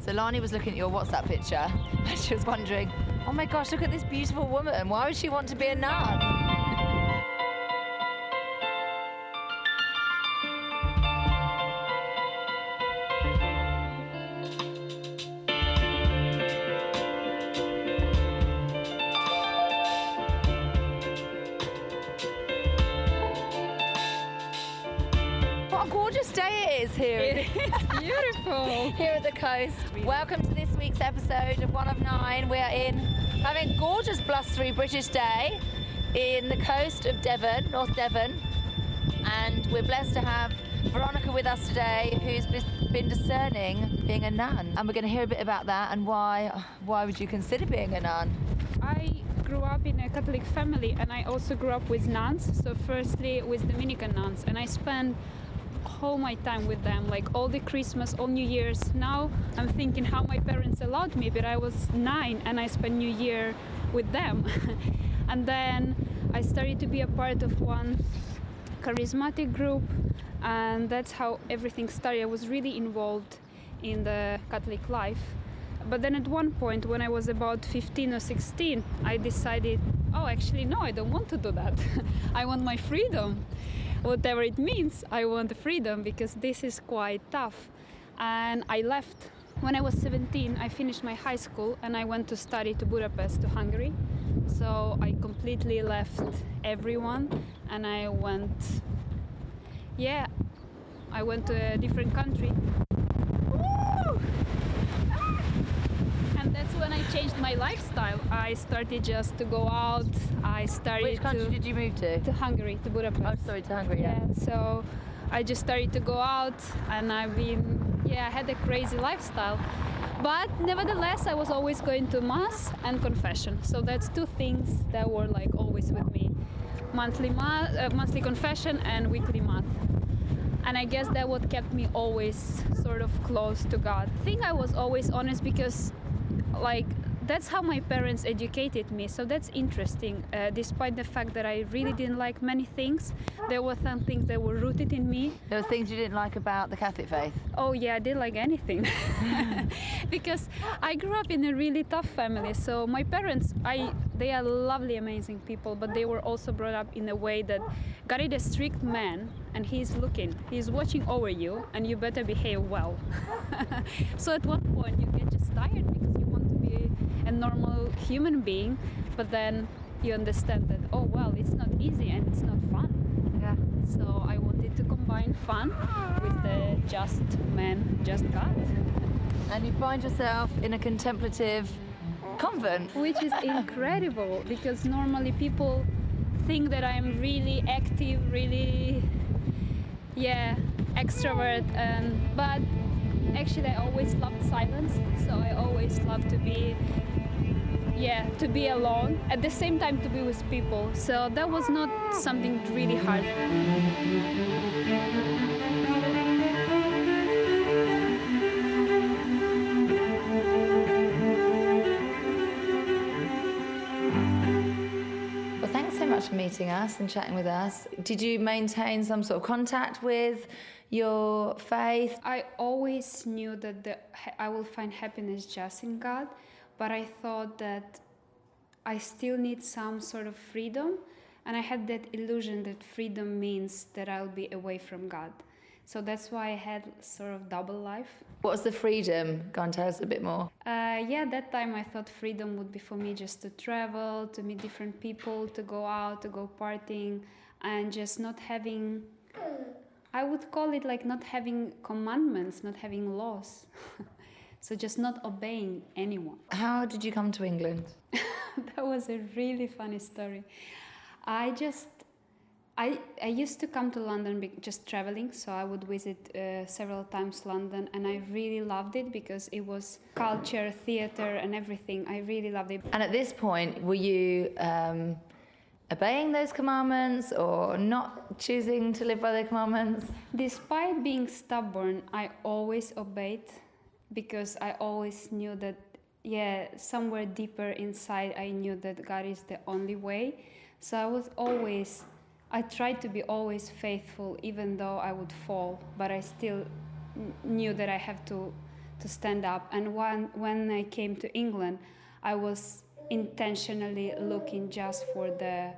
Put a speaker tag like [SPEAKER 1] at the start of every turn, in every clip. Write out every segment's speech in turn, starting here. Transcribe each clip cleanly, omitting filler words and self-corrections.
[SPEAKER 1] So Lani was looking at your WhatsApp picture and she was wondering, oh my gosh, look at this beautiful woman. Why would she want to be a nun? What a gorgeous day it is here.
[SPEAKER 2] It is beautiful.
[SPEAKER 1] Here at the coast. Welcome to this week's episode of One of Nine. We are having a gorgeous blustery British day in the coast of Devon, North Devon, and we're blessed to have Veronika with us today, who's been discerning being a nun, and we're going to hear a bit about that and why would you consider being a nun?
[SPEAKER 2] I grew up in a Catholic family, and I also grew up with nuns. So firstly with Dominican nuns, and I spent all my time with them, like all the Christmas, all New Year's. Now I'm thinking how my parents allowed me, but I was 9 and I spent New Year with them. And then I started to be a part of one charismatic group, and that's how everything started. I was really involved in the Catholic life. But then at one point, when I was about 15 or 16, I decided, oh, actually, no, I don't want to do that. I want my freedom. Whatever it means, I want the freedom, because this is quite tough. And I left. When I was 17, I finished my high school and I went to study to Budapest, to Hungary. So I completely left everyone and I went to a different country. And that's when I changed my lifestyle. I started just to go out.
[SPEAKER 1] Which country did you move to?
[SPEAKER 2] To Hungary, to Budapest.
[SPEAKER 1] Oh, sorry, to Hungary, yeah.
[SPEAKER 2] So I just started to go out, and I had a crazy lifestyle. But nevertheless, I was always going to Mass and confession. So that's two things that were like always with me. Monthly confession and weekly Mass. And I guess that what kept me always sort of close to God. I think I was always honest, because that's how my parents educated me, so that's interesting. Despite the fact that I really didn't like many things, there were some things that were rooted in me.
[SPEAKER 1] There were things you didn't like about the Catholic faith?
[SPEAKER 2] Oh yeah, I didn't like anything. Because I grew up in a really tough family. So my parents, they are lovely, amazing people, but they were also brought up in a way that God is a strict man, and he's watching over you, and you better behave well. So at one point you get just tired, because you want to be a normal human being, but then you understand that, oh well, it's not easy and it's not fun.
[SPEAKER 1] Yeah.
[SPEAKER 2] So I wanted to combine fun with the just man, just God.
[SPEAKER 1] And you find yourself in a contemplative convent.
[SPEAKER 2] Which is incredible, because normally people think that I'm really active, really extrovert, but actually I always loved silence, so I always loved to be alone, at the same time to be with people, so that was not something really hard.
[SPEAKER 1] Well, thanks so much for meeting us and chatting with us. Did you maintain some sort of contact with your faith?
[SPEAKER 2] I always knew that I will find happiness just in God, but I thought that I still need some sort of freedom, and I had that illusion that freedom means that I'll be away from God. So that's why I had sort of double life.
[SPEAKER 1] What was the freedom? Go on, tell us a bit more.
[SPEAKER 2] That time I thought freedom would be for me just to travel, to meet different people, to go out, to go partying, and just not having, I would call it like not having commandments, not having laws. So just not obeying anyone.
[SPEAKER 1] How did you come to England?
[SPEAKER 2] That was a really funny story. I used to come to London just traveling, so I would visit several times London, and I really loved it because it was culture, theatre and everything. I really loved it.
[SPEAKER 1] And at this point, were you obeying those commandments or not choosing to live by the commandments?
[SPEAKER 2] Despite being stubborn, I always obeyed, because I always knew that, somewhere deeper inside I knew that God is the only way. So I tried to be always faithful, even though I would fall, but I still knew that I have to to stand up. And when I came to England, I was intentionally looking just for the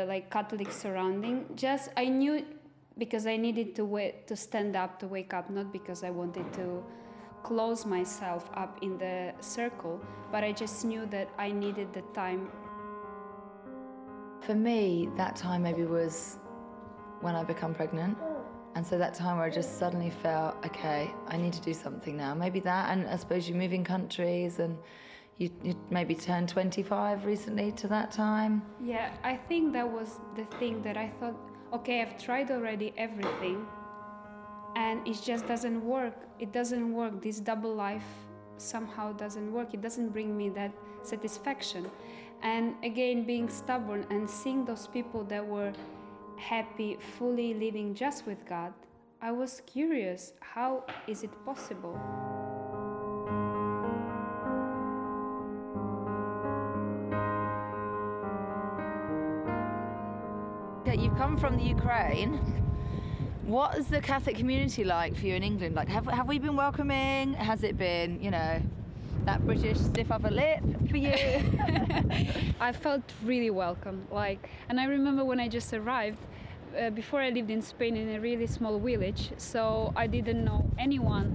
[SPEAKER 2] like Catholic surrounding. Just I knew because I needed to stand up, to wake up, not because I wanted to close myself up in the circle, but I just knew that I needed the time.
[SPEAKER 3] For me, that time maybe was when I become pregnant. And so that time where I just suddenly felt, okay, I need to do something now. Maybe that, and I suppose you move in countries and you maybe turned 25 recently to that time.
[SPEAKER 2] Yeah, I think that was the thing that I thought, okay, I've tried already everything and it just doesn't work. It doesn't work. This double life somehow doesn't work. It doesn't bring me that satisfaction. And again, being stubborn and seeing those people that were happy, fully living just with God, I was curious, how is it possible?
[SPEAKER 1] You've come from the Ukraine. What is the Catholic community like for you in England? Like, have we been welcoming? Has it been, that British stiff upper lip for you?
[SPEAKER 2] I felt really welcome. And I remember when I just arrived, before I lived in Spain in a really small village, so I didn't know anyone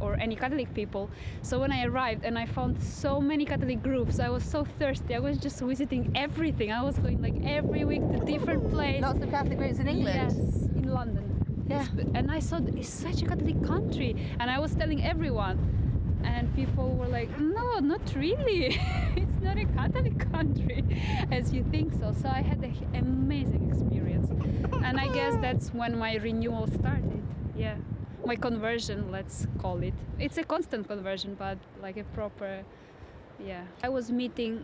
[SPEAKER 2] or any Catholic people. So when I arrived and I found so many Catholic groups, I was so thirsty. I was just visiting everything. I was going like every week to different places.
[SPEAKER 1] Lots of Catholic groups in England?
[SPEAKER 2] Yes, in London.
[SPEAKER 1] Yeah.
[SPEAKER 2] And I saw it's such a Catholic country, and I was telling everyone. And people were like, no, not really. It's not a Catholic country as you think so. So I had an amazing experience. And I guess that's when my renewal started. Yeah. My conversion, let's call it. It's a constant conversion, but like a proper, yeah. I was meeting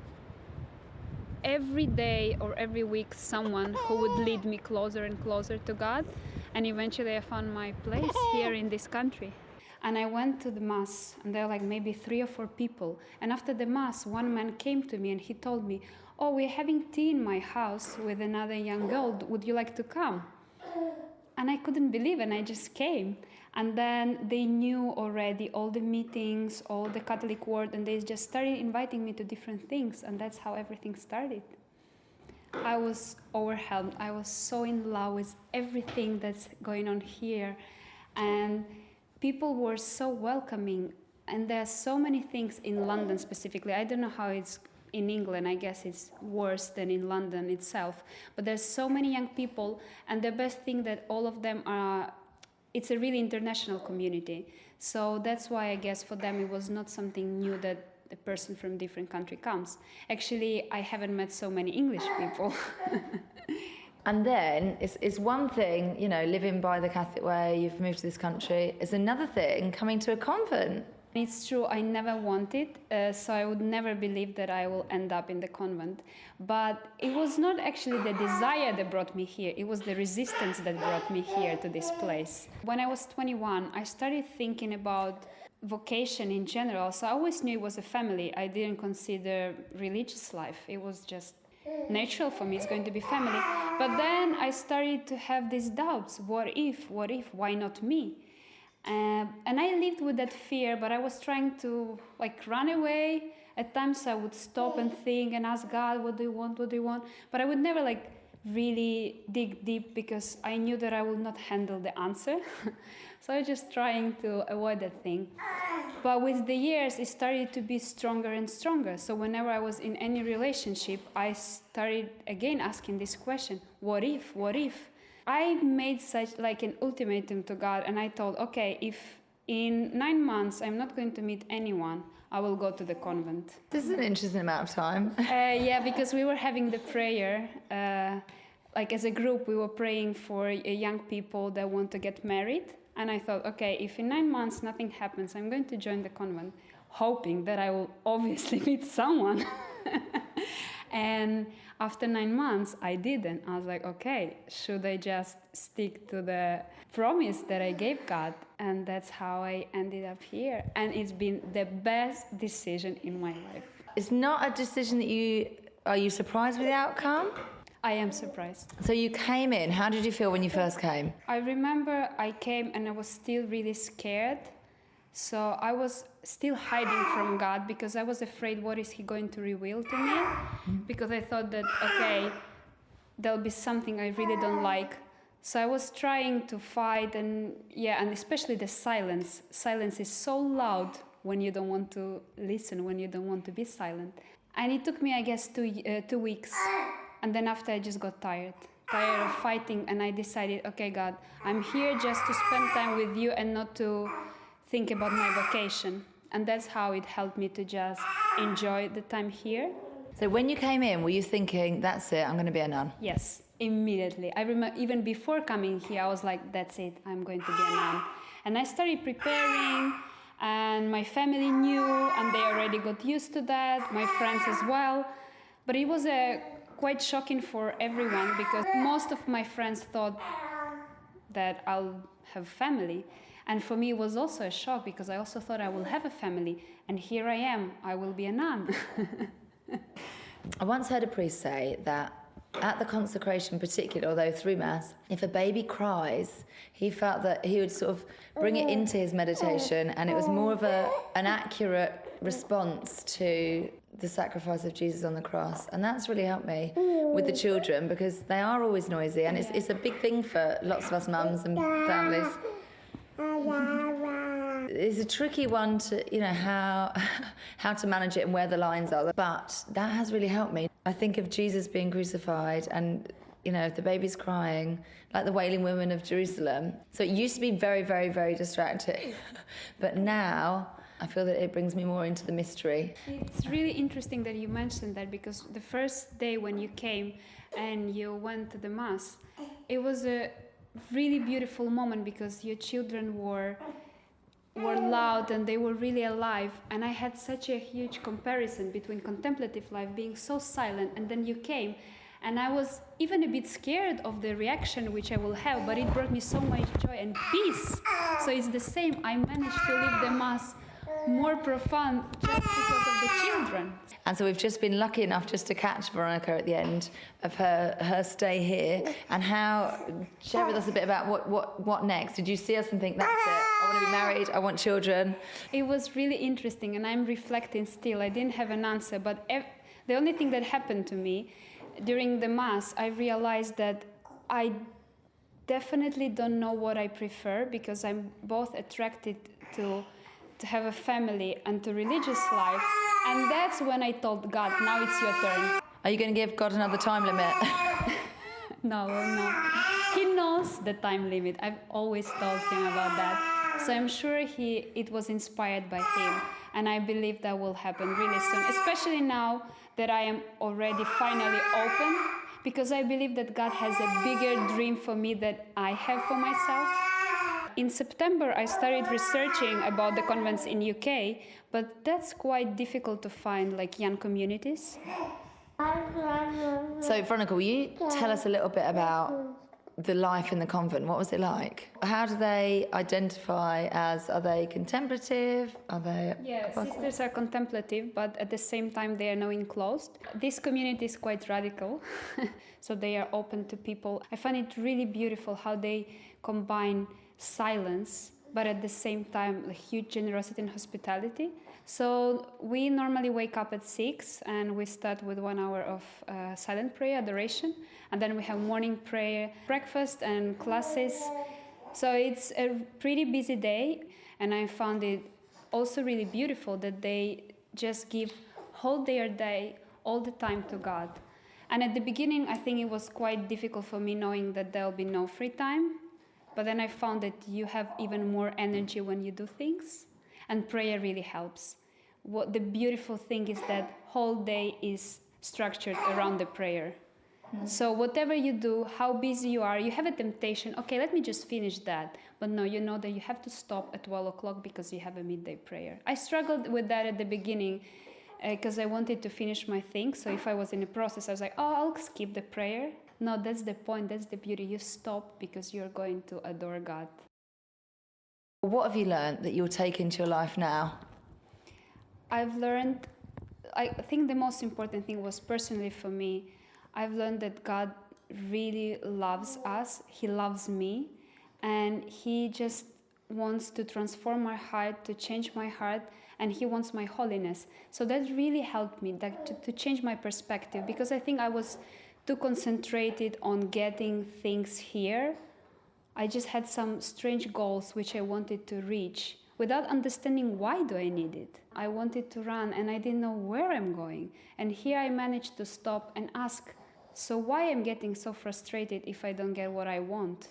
[SPEAKER 2] every day or every week someone who would lead me closer and closer to God. And eventually I found my place here in this country. And I went to the Mass, and there were like maybe 3 or 4 people. And after the Mass, one man came to me and he told me, oh, we're having tea in my house with another young girl. Would you like to come? And I couldn't believe it, and I just came. And then they knew already all the meetings, all the Catholic word, and they just started inviting me to different things. And that's how everything started. I was overwhelmed. I was so in love with everything that's going on here. And people were so welcoming, and there are so many things in London specifically. I don't know how it's in England. I guess it's worse than in London itself. But there's so many young people, and the best thing that all of them are, it's a really international community. So that's why I guess for them it was not something new that a person from different country comes. Actually, I haven't met so many English people.
[SPEAKER 3] And then it's one thing, living by the Catholic way, you've moved to this country. It's another thing coming to a convent.
[SPEAKER 2] It's true, I never wanted, so I would never believe that I will end up in the convent. But it was not actually the desire that brought me here, it was the resistance that brought me here to this place. When I was 21, I started thinking about vocation in general, so I always knew it was a family. I didn't consider religious life, it was just natural for me, it's going to be family. But then I started to have these doubts. What if, why not me? And I lived with that fear, but I was trying to run away. At times I would stop and think and ask God, what do you want? But I would never really dig deep because I knew that I would not handle the answer. So I was just trying to avoid that thing. But with the years, it started to be stronger and stronger. So whenever I was in any relationship, I started again asking this question, what if? I made such an ultimatum to God, and I told, okay, if in 9 months I'm not going to meet anyone, I will go to the convent.
[SPEAKER 3] This is an interesting amount of time.
[SPEAKER 2] Yeah, because we were having the prayer, as a group, we were praying for young people that want to get married. And I thought, okay, if in 9 months nothing happens, I'm going to join the convent, hoping that I will obviously meet someone. And after 9 months, I didn't. I was like, okay, should I just stick to the promise that I gave God? And that's how I ended up here. And it's been the best decision in my life.
[SPEAKER 3] It's not a decision that are you surprised with the outcome?
[SPEAKER 2] I am surprised.
[SPEAKER 3] So you came in, how did you feel when you first came?
[SPEAKER 2] I remember I came and I was still really scared. So I was still hiding from God because I was afraid, what is he going to reveal to me? Because I thought that, okay, there'll be something I really don't like. So I was trying to fight, and especially the silence. Silence is so loud when you don't want to listen, when you don't want to be silent. And it took me, I guess, 2 weeks. And then after I just got tired of fighting, and I decided, okay, God, I'm here just to spend time with you and not to think about my vocation. And that's how it helped me to just enjoy the time here.
[SPEAKER 3] So when you came in, were you thinking, that's it, I'm going to be a nun?
[SPEAKER 2] Yes, immediately. I remember even before coming here, I was like, that's it, I'm going to be a nun. And I started preparing, and my family knew, and they already got used to that, my friends as well. But it was quite shocking for everyone, because most of my friends thought that I'll have family. And for me, it was also a shock, because I also thought I will have a family. And here I am, I will be a nun.
[SPEAKER 3] I once heard a priest say that at the consecration particularly, although through Mass, if a baby cries, he felt that he would sort of bring it into his meditation, and it was more of an accurate response to the sacrifice of Jesus on the cross. And that's really helped me with the children, because they are always noisy, and it's a big thing for lots of us mums and families. It's a tricky one to, how to manage it and where the lines are. But that has really helped me. I think of Jesus being crucified, and, if the baby's crying, like the Wailing Women of Jerusalem. So it used to be very, very, very distracting. But now I feel that it brings me more into the mystery.
[SPEAKER 2] It's really interesting that you mentioned that, because the first day when you came and you went to the Mass, it was a really beautiful moment, because your children were loud and they were really alive, and I had such a huge comparison between contemplative life being so silent, and then you came, and I was even a bit scared of the reaction which I will have, but it brought me so much joy and peace. So it's the same, I managed to live the Mass more profound just because of the children.
[SPEAKER 3] And so we've just been lucky enough just to catch Veronika at the end of her stay here. And share with us a bit about what next. Did you see us and think, that's it, I want to be married, I want children?
[SPEAKER 2] It was really interesting, and I'm reflecting still. I didn't have an answer, but the only thing that happened to me during the Mass, I realized that I definitely don't know what I prefer, because I'm both attracted to have a family and to religious life. And that's when I told God, now it's your turn.
[SPEAKER 3] Are you going to give God another time limit?
[SPEAKER 2] No. He knows the time limit. I've always told him about that. So I'm sure it was inspired by him. And I believe that will happen really soon, especially now that I am already finally open, because I believe that God has a bigger dream for me than I have for myself. In September, I started researching about the convents in UK, but that's quite difficult to find, like young communities.
[SPEAKER 3] So, Veronika, will you tell us a little bit about the life in the convent? What was it like? How do they identify as, are they contemplative? Are they...
[SPEAKER 2] Yeah, sisters are contemplative, but at the same time they are now enclosed. This community is quite radical, so they are open to people. I find it really beautiful how they combine silence, but at the same time a huge generosity and hospitality. So we normally wake up at 6 and we start with 1 hour of silent prayer, adoration, and then we have morning prayer, breakfast and classes. So it's a pretty busy day, and I found it also really beautiful that they just give whole their day, all the time to God. And at the beginning I think it was quite difficult for me, knowing that there'll be no free time. But then I found that you have even more energy when you do things, and prayer really helps. What the beautiful thing is that whole day is structured around the prayer. So whatever you do, how busy you are, you have a temptation, okay, let me just finish that. But no, you know that you have to stop at 12 o'clock because you have a midday prayer. I struggled with that at the beginning because I wanted to finish my thing. So if I was in a process, I was like, oh, I'll skip the prayer. No, that's the point, that's the beauty. You stop because you're going to adore God.
[SPEAKER 3] What have you learned that you'll take into your life now?
[SPEAKER 2] I've learned, I think the most important thing was personally for me, I've learned that God really loves us. He loves me, and He just wants to transform my heart, to change my heart, and He wants my holiness. So that really helped me to change my perspective, because I think I was too concentrated on getting things here. I just had some strange goals which I wanted to reach without understanding why do I need it. I wanted to run and I didn't know where I'm going. And here I managed to stop and ask, so why I'm getting so frustrated if I don't get what I want?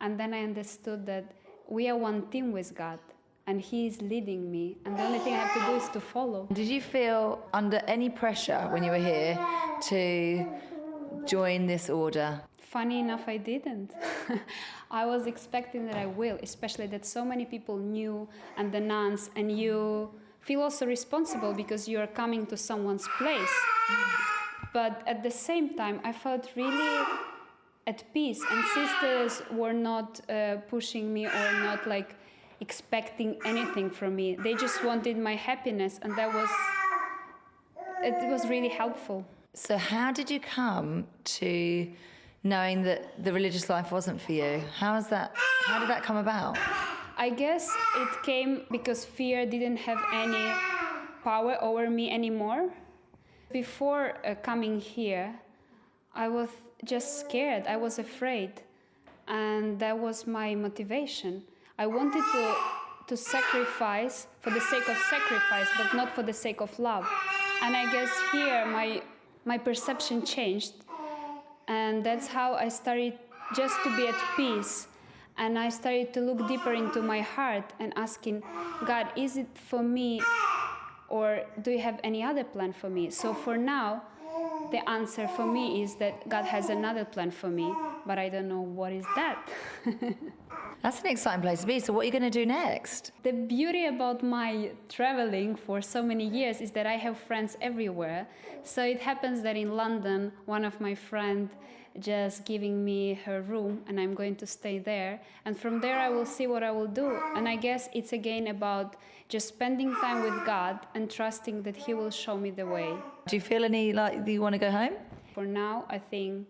[SPEAKER 2] And then I understood that we are one team with God, and He is leading me, and the only thing I have to do is to follow.
[SPEAKER 3] Did you feel under any pressure when you were here to join this order?
[SPEAKER 2] Funny enough, I didn't. I was expecting that I will, especially that so many people knew, and the nuns, and you feel also responsible because you are coming to someone's place. But at the same time, I felt really at peace, and sisters were not pushing me or not like expecting anything from me. They just wanted my happiness, and it was really helpful.
[SPEAKER 3] So how did you come to knowing that the religious life wasn't for you? How did that come about?
[SPEAKER 2] I guess it came because fear didn't have any power over me anymore. Before coming here, I was just scared. I was afraid, and that was my motivation. I wanted to sacrifice for the sake of sacrifice, but not for the sake of love. And I guess here my perception changed, and that's how I started just to be at peace. And I started to look deeper into my heart and asking, God, is it for me, or do you have any other plan for me? So for now, the answer for me is that God has another plan for me, but I don't know what is that.
[SPEAKER 3] That's an exciting place to be. So what are you going to do next?
[SPEAKER 2] The beauty about my traveling for so many years is that I have friends everywhere. So it happens that in London, one of my friends just giving me her room, and I'm going to stay there. And from there, I will see what I will do. And I guess it's again about just spending time with God and trusting that He will show me the way.
[SPEAKER 3] Do you feel any like you want to go home?
[SPEAKER 2] For now, I think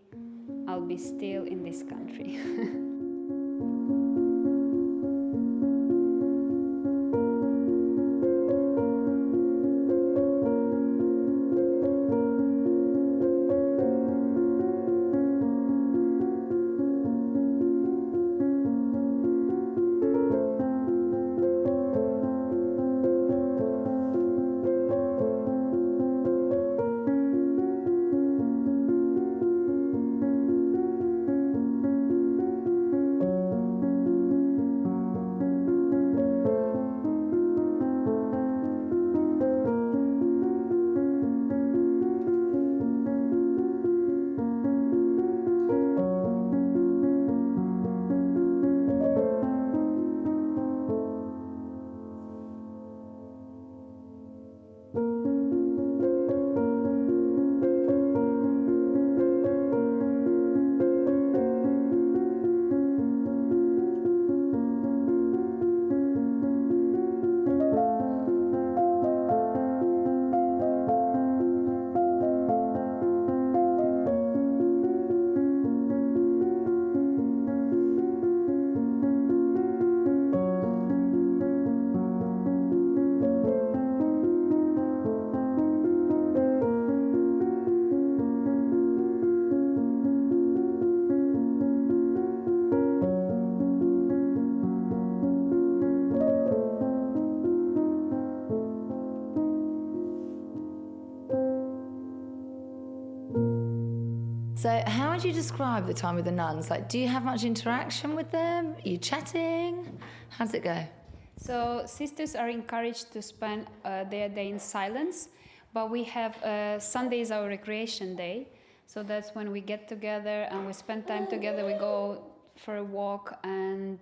[SPEAKER 2] I'll be still in this country.
[SPEAKER 3] So how would you describe the time with the nuns? Like, do you have much interaction with them? Are you chatting? How does it go?
[SPEAKER 2] So sisters are encouraged to spend their day in silence, but we have Sunday is our recreation day. So that's when we get together and we spend time together. We go for a walk, and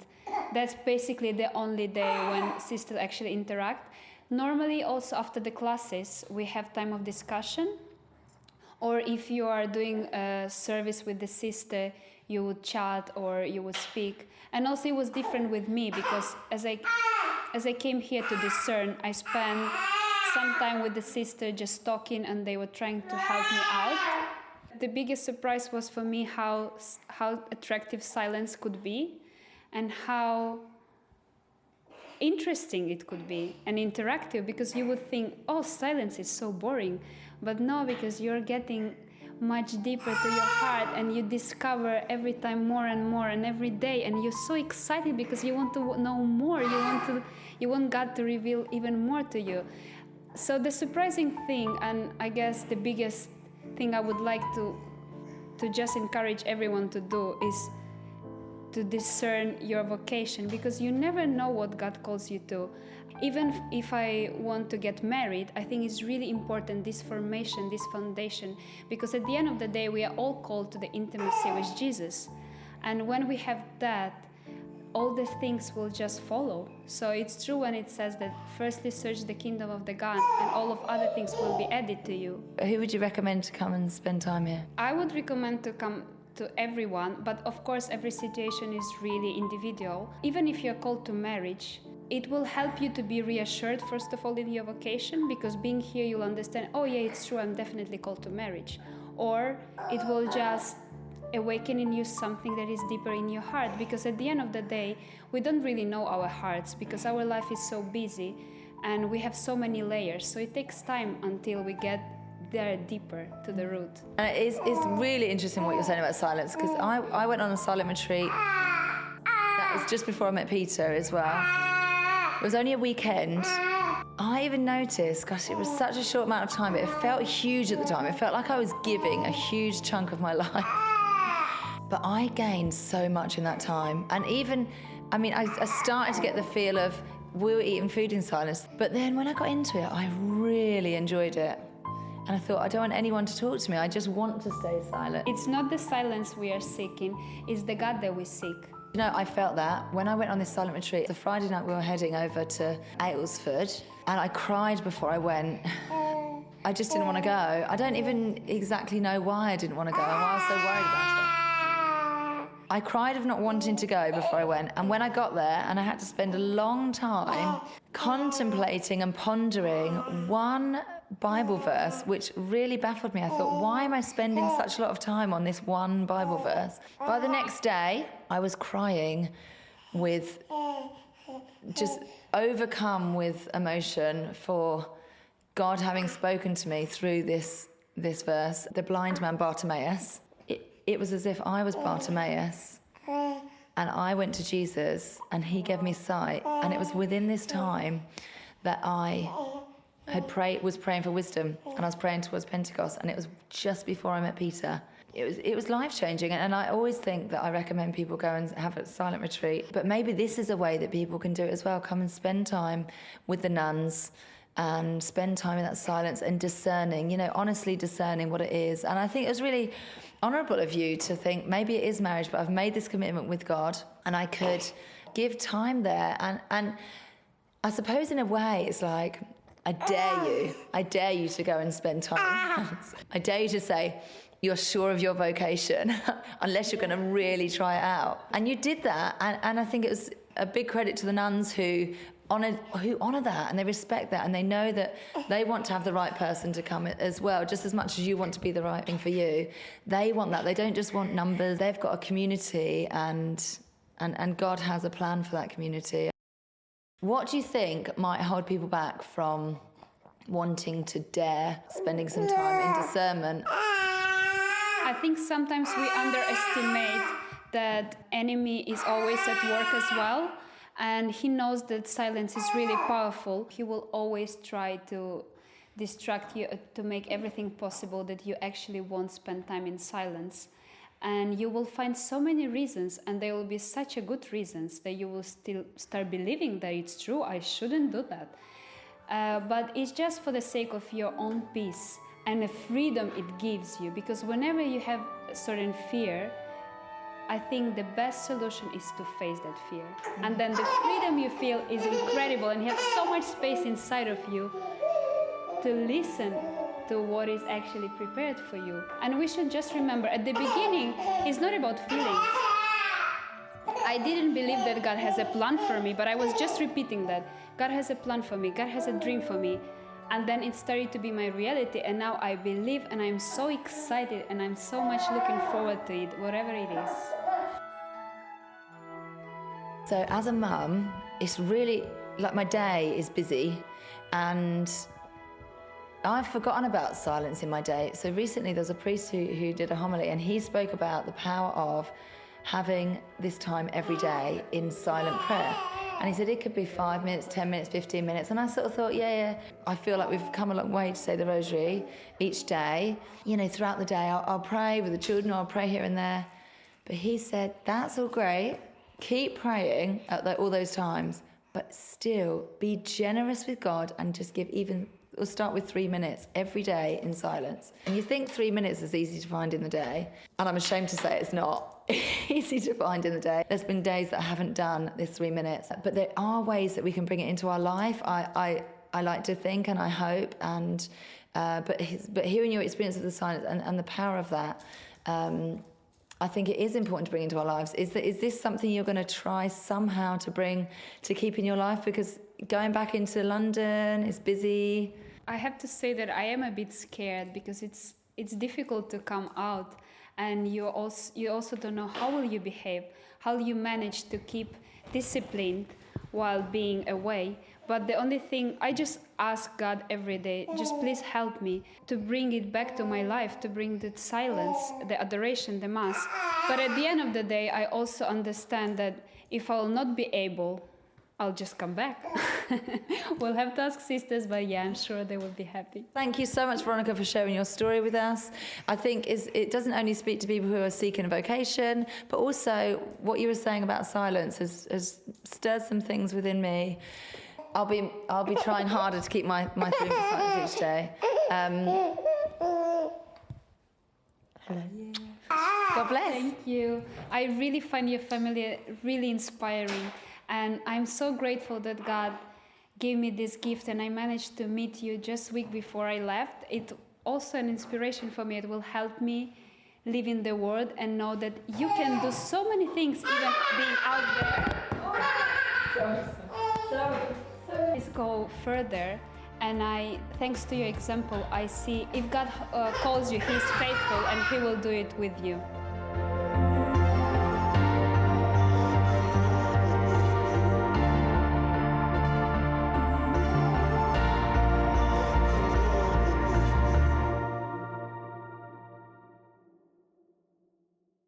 [SPEAKER 2] that's basically the only day when sisters actually interact. Normally also after the classes we have time of discussion, or if you are doing a service with the sister, you would chat or you would speak. And also it was different with me, because as I came here to discern, I spent some time with the sister just talking, and they were trying to help me out. The biggest surprise was for me how attractive silence could be and how interesting it could be and interactive, because you would think, oh, silence is so boring. But no, because you're getting much deeper to your heart and you discover every time more and more and every day, and you're so excited because you want to know more. You want God to reveal even more to you. So the surprising thing, and I guess the biggest thing I would like to just encourage everyone to do, is to discern your vocation, because you never know what God calls you to. Even if I want to get married, I think it's really important, this formation, this foundation, because at the end of the day, we are all called to the intimacy with Jesus. And when we have that, all the things will just follow. So it's true when it says that firstly search the kingdom of the God and all of other things will be added to you.
[SPEAKER 3] Who would you recommend to come and spend time here?
[SPEAKER 2] I would recommend to come to everyone, but of course every situation is really individual. Even if you're called to marriage, it will help you to be reassured, first of all, in your vocation, because being here you'll understand, oh yeah, it's true, I'm definitely called to marriage. Or it will just awaken in you something that is deeper in your heart, because at the end of the day, we don't really know our hearts because our life is so busy and we have so many layers. So it takes time until we get there deeper to the root.
[SPEAKER 3] It's really interesting what you're saying about silence, because I went on a silent retreat. That was just before I met Peter as well. It was only a weekend. I even noticed, gosh, it was such a short amount of time, but it felt huge at the time. It felt like I was giving a huge chunk of my life. But I gained so much in that time. And even, I started to get the feel of, we were eating food in silence. But then when I got into it, I really enjoyed it. And I thought, I don't want anyone to talk to me. I just want to stay silent.
[SPEAKER 2] It's not the silence we are seeking, it's the God that we seek.
[SPEAKER 3] You know, I felt that when I went on this silent retreat. The Friday night we were heading over to Aylesford, and I cried before I went. I just didn't want to go. I don't even exactly know why I didn't want to go and why I was so worried about it. I cried of not wanting to go before I went, and when I got there, and I had to spend a long time contemplating and pondering one Bible verse, which really baffled me. I thought, why am I spending such a lot of time on this one Bible verse? By the next day, I was crying with, just overcome with emotion for God having spoken to me through this verse. The blind man Bartimaeus, it was as if I was Bartimaeus and I went to Jesus and he gave me sight. And it was within this time that I was praying for wisdom, and I was praying towards Pentecost, and it was just before I met Peter. It was life-changing, and I always think that I recommend people go and have a silent retreat, but maybe this is a way that people can do it as well. Come and spend time with the nuns and spend time in that silence and discerning, honestly discerning what it is. And I think it was really honourable of you to think, maybe it is marriage, but I've made this commitment with God and I could give time there. And I suppose in a way it's like, I dare you to go and spend time with nuns. I dare you to say, you're sure of your vocation, unless you're going to really try it out. And you did that, and I think it was a big credit to the nuns who honour that, and they respect that, and they know that they want to have the right person to come as well, just as much as you want to be the right thing for you. They want that. They don't just want numbers. They've got a community, and God has a plan for that community. What do you think might hold people back from wanting to dare spending some time in discernment?
[SPEAKER 2] I think sometimes we underestimate that enemy is always at work as well, and he knows that silence is really powerful. He will always try to distract you, to make everything possible that you actually won't spend time in silence. And you will find so many reasons, and they will be such a good reasons that you will still start believing that it's true, I shouldn't do that. But it's just for the sake of your own peace and the freedom it gives you. Because whenever you have a certain fear, I think the best solution is to face that fear. And then the freedom you feel is incredible, and you have so much space inside of you to listen to what is actually prepared for you. And we should just remember, at the beginning, it's not about feelings. I didn't believe that God has a plan for me, but I was just repeating that. God has a plan for me. God has a dream for me. And then it started to be my reality, and now I believe, and I'm so excited, and I'm so much looking forward to it, whatever it is.
[SPEAKER 3] So as a mum, it's really, like, my day is busy, and I've forgotten about silence in my day. So recently there was a priest who did a homily, and he spoke about the power of having this time every day in silent prayer. And he said it could be 5 minutes, 10 minutes, 15 minutes. And I sort of thought, yeah. I feel like we've come a long way to say the rosary each day. You know, throughout the day, I'll pray with the children, or I'll pray here and there. But he said, that's all great. Keep praying at all those times, but still be generous with God and just give we'll start with 3 minutes every day in silence. And you think 3 minutes is easy to find in the day, and I'm ashamed to say it's not easy to find in the day. There's been days that I haven't done this 3 minutes, but there are ways that we can bring it into our life. I like to think, and I hope, and but hearing your experience of the silence and the power of that, I think it is important to bring into our lives. Is this something you're going to try somehow to keep in your life? Because going back into London is busy.
[SPEAKER 2] I have to say that I am a bit scared, because it's difficult to come out, and you also don't know how will you behave, how you manage to keep disciplined while being away. But the only thing, I just ask God every day, just please help me to bring it back to my life, to bring the silence, the adoration, the Mass. But at the end of the day, I also understand that if I will not be able, I'll just come back. We'll have to ask sisters, but yeah, I'm sure they will be happy.
[SPEAKER 3] Thank you so much, Veronika, for sharing your story with us. I think it doesn't only speak to people who are seeking a vocation, but also what you were saying about silence has stirred some things within me. I'll be trying harder to keep my 3 minutes silence each day. Hello. God bless.
[SPEAKER 2] Thank you. I really find your family really inspiring, and I'm so grateful that God gave me this gift, and I managed to meet you just a week before I left. It's also an inspiration for me. It will help me live in the world and know that you can do so many things, even being out there. Sorry. Let's go further, and thanks to your example, I see if God calls you, He's faithful, and He will do it with you.